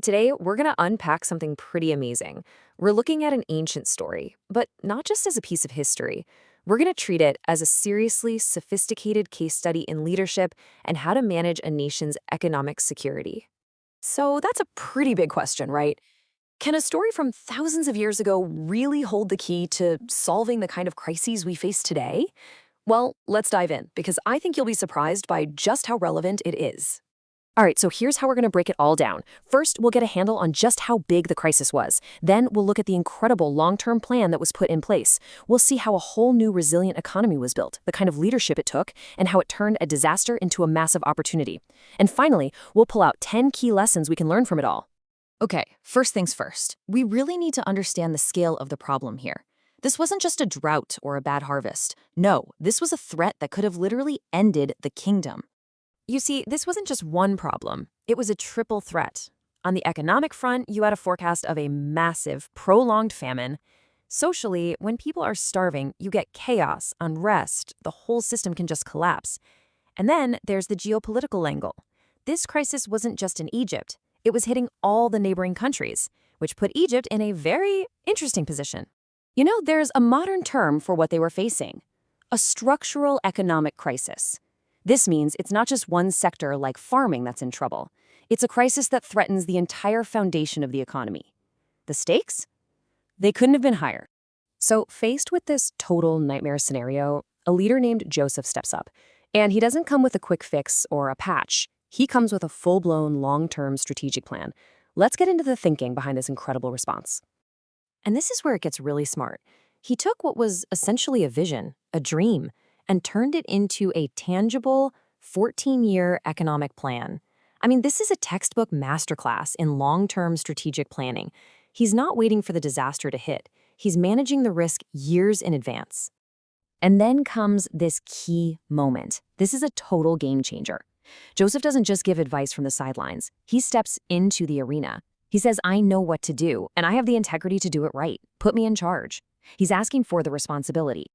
Today, we're going to unpack something pretty amazing. We're looking at an ancient story, but not just as a piece of history. We're going to treat it as a seriously sophisticated case study in leadership and how to manage a nation's economic security. So that's a pretty big question, right? Can a story from thousands of years ago really hold the key to solving the kind of crises we face today? Well, let's dive in, because I think you'll be surprised by just how relevant it is. All right, so here's how we're going to break it all down. First, we'll get a handle on just how big the crisis was. Then, we'll look at the incredible long-term plan that was put in place. We'll see how a whole new resilient economy was built, the kind of leadership it took, and how it turned a disaster into a massive opportunity. And finally, we'll pull out 10 key lessons we can learn from it all. Okay, first things first. We really need to understand the scale of the problem here. This wasn't just a drought or a bad harvest. No, this was a threat that could have literally ended the kingdom. You see, this wasn't just one problem. It was a triple threat. On the economic front, you had a forecast of a massive, prolonged famine. Socially, when people are starving, you get chaos, unrest, the whole system can just collapse. And then there's the geopolitical angle. This crisis wasn't just in Egypt. It was hitting all the neighboring countries, which put Egypt in a very interesting position. You know, there's a modern term for what they were facing: a structural economic crisis. This means it's not just one sector like farming that's in trouble. It's a crisis that threatens the entire foundation of the economy. The stakes? They couldn't have been higher. So, faced with this total nightmare scenario, a leader named Joseph steps up. And he doesn't come with a quick fix or a patch. He comes with a full-blown, long-term strategic plan. Let's get into the thinking behind this incredible response. And this is where it gets really smart. He took what was essentially a vision, a dream, and turned it into a tangible 14-year economic plan. I mean, this is a textbook masterclass in long-term strategic planning. He's not waiting for the disaster to hit. He's managing the risk years in advance. And then comes this key moment. This is a total game changer. Joseph doesn't just give advice from the sidelines. He steps into the arena. He says, I know what to do, and I have the integrity to do it right. Put me in charge. He's asking for the responsibility.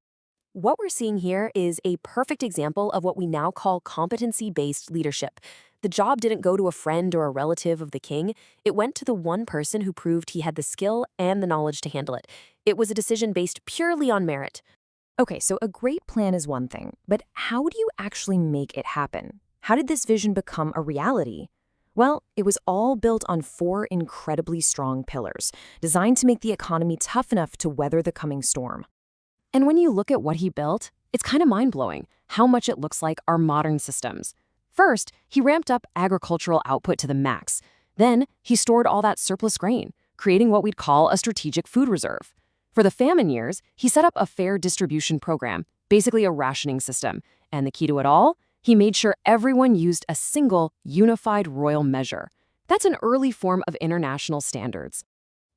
What we're seeing here is a perfect example of what we now call competency-based leadership. The job didn't go to a friend or a relative of the king. It went to the one person who proved he had the skill and the knowledge to handle it. It was a decision based purely on merit. Okay, so a great plan is one thing, but how do you actually make it happen? How did this vision become a reality? Well, it was all built on 4 incredibly strong pillars, designed to make the economy tough enough to weather the coming storm. And when you look at what he built, it's kind of mind-blowing how much it looks like our modern systems. First, he ramped up agricultural output to the max. Then, he stored all that surplus grain, creating what we'd call a strategic food reserve. For the famine years, he set up a fair distribution program, basically a rationing system. And the key to it all? He made sure everyone used a single, unified royal measure. That's an early form of international standards.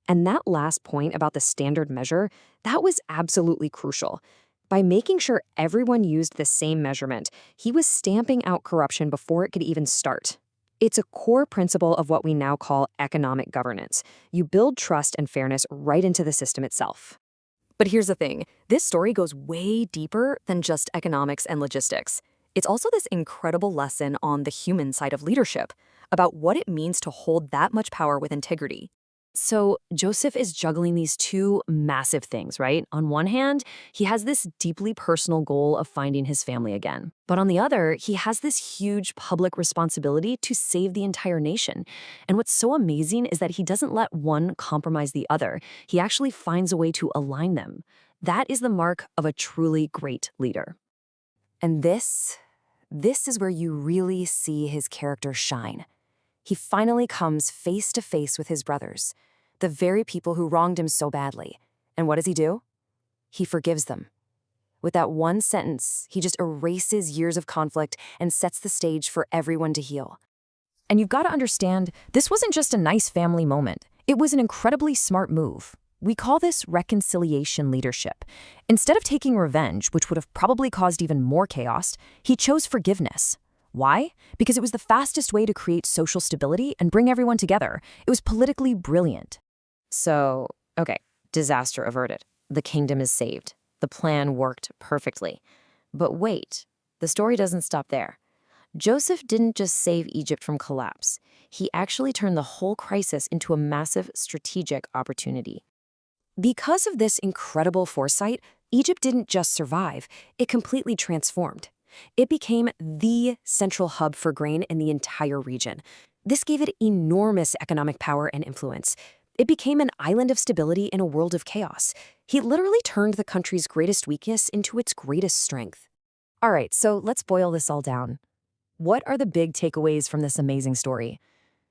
And that last point about the standard measure, that was absolutely crucial. By making sure everyone used the same measurement, he was stamping out corruption before it could even start. It's a core principle of what we now call economic governance. You build trust and fairness right into the system itself. But here's the thing, this story goes way deeper than just economics and logistics. It's also this incredible lesson on the human side of leadership, about what it means to hold that much power with integrity. So Joseph is juggling these 2 massive things, right? On one hand, he has this deeply personal goal of finding his family again. But on the other, he has this huge public responsibility to save the entire nation. And what's so amazing is that he doesn't let one compromise the other. He actually finds a way to align them. That is the mark of a truly great leader. And this is where you really see his character shine. He finally comes face to face with his brothers, the very people who wronged him so badly. And what does he do? He forgives them. With that one sentence, he just erases years of conflict and sets the stage for everyone to heal. And you've got to understand, this wasn't just a nice family moment. It was an incredibly smart move. We call this reconciliation leadership. Instead of taking revenge, which would have probably caused even more chaos, he chose forgiveness. Why? Because it was the fastest way to create social stability and bring everyone together. It was politically brilliant. So, okay, disaster averted. The kingdom is saved. The plan worked perfectly. But wait, the story doesn't stop there. Joseph didn't just save Egypt from collapse. He actually turned the whole crisis into a massive strategic opportunity. Because of this incredible foresight, Egypt didn't just survive, it completely transformed. It became the central hub for grain in the entire region. This gave it enormous economic power and influence. It became an island of stability in a world of chaos. He literally turned the country's greatest weakness into its greatest strength. All right, so let's boil this all down. What are the big takeaways from this amazing story?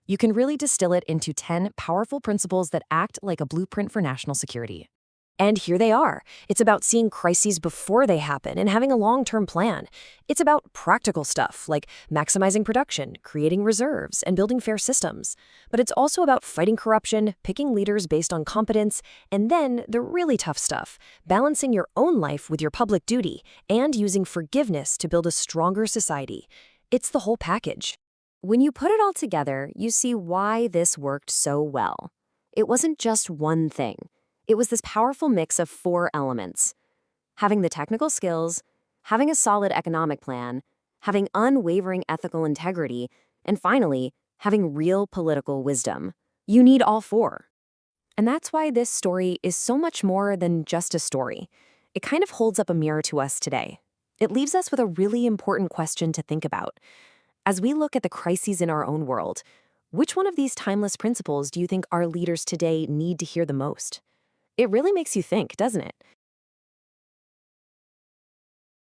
You can really distill it into 10 powerful principles that act like a blueprint for national security. And here they are. It's about seeing crises before they happen and having a long-term plan. It's about practical stuff like maximizing production, creating reserves, and building fair systems. But it's also about fighting corruption, picking leaders based on competence, and then the really tough stuff, balancing your own life with your public duty and using forgiveness to build a stronger society. It's the whole package. When you put it all together, you see why this worked so well. It wasn't just one thing. It was this powerful mix of 4 elements: having the technical skills, having a solid economic plan, having unwavering ethical integrity, and finally, having real political wisdom. You need all 4. And that's why this story is so much more than just a story. It kind of holds up a mirror to us today. It leaves us with a really important question to think about. As we look at the crises in our own world, which one of these timeless principles do you think our leaders today need to hear the most? It really makes you think, doesn't it?